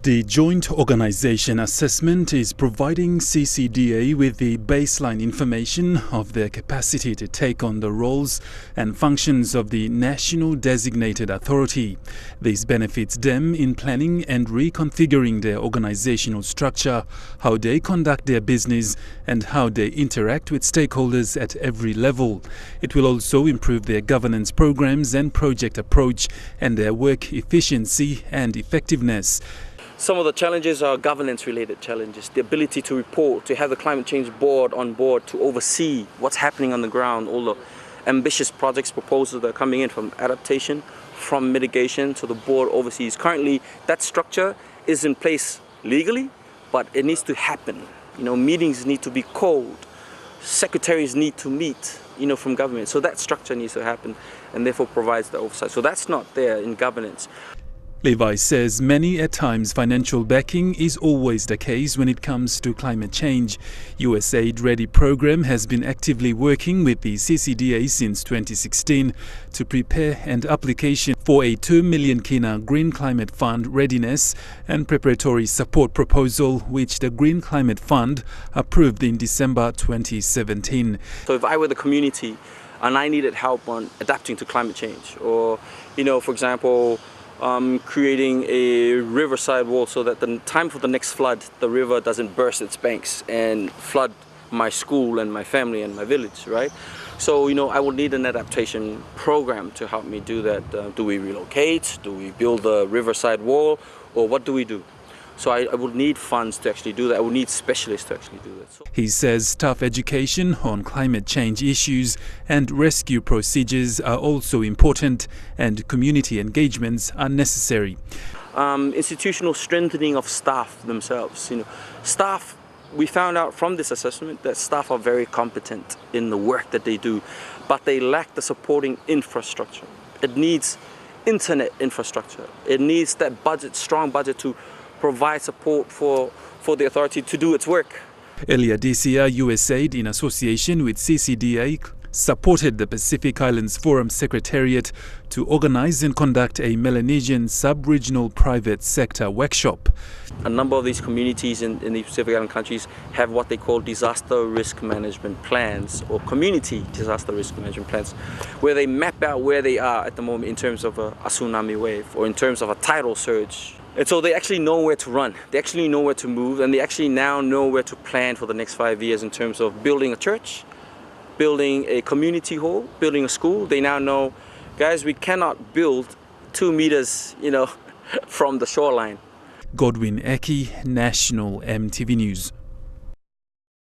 The Joint Organisation Assessment is providing CCDA with the baseline information of their capacity to take on the roles and functions of the National Designated Authority. This benefits them in planning and reconfiguring their organisational structure, how they conduct their business and how they interact with stakeholders at every level. It will also improve their governance programs and project approach and their work efficiency and effectiveness. Some of the challenges are governance-related challenges, the ability to report, to have the climate change board on board, to oversee what's happening on the ground, all the ambitious projects proposals that are coming in from adaptation, from mitigation, so the board oversees. Currently, that structure is in place legally, but it needs to happen. Meetings need to be called, secretaries need to meet, from government. So that structure needs to happen and therefore provides the oversight. So that's not there in governance. Levi says many at times financial backing is always the case when it comes to climate change. US AID Ready program has been actively working with the CCDA since 2016 to prepare an application for a 2 million kina Green Climate Fund readiness and preparatory support proposal, which the Green Climate Fund approved in December 2017. So if I were the community and I needed help on adapting to climate change, or for example, creating a riverside wall so that the time for the next flood, the river doesn't burst its banks and flood my school and my family and my village, right? So, I would need an adaptation program to help me do that. Do we relocate? Do we build a riverside wall? Or what do we do? So I would need funds to actually do that. I would need specialists to actually do that. He says staff education on climate change issues and rescue procedures are also important and community engagements are necessary. Institutional strengthening of staff themselves. Staff, we found out from this assessment that staff are very competent in the work that they do, but they lack the supporting infrastructure. It needs internet infrastructure. It needs that budget, strong budget to provide support for the authority to do its work. Earlier this year, US AID, in association with CCDA, supported the Pacific Islands Forum Secretariat to organize and conduct a Melanesian sub-regional private sector workshop. A number of these communities in the Pacific Island countries have what they call disaster risk management plans, or community disaster risk management plans, where they map out where they are at the moment in terms of a tsunami wave or in terms of a tidal surge. And so they actually know where to run, they actually know where to move, and they actually now know where to plan for the next 5 years in terms of building a church, building a community hall, building a school. They now know, guys, we cannot build 2 meters, from the shoreline. Godwin Eki, National EMTV News.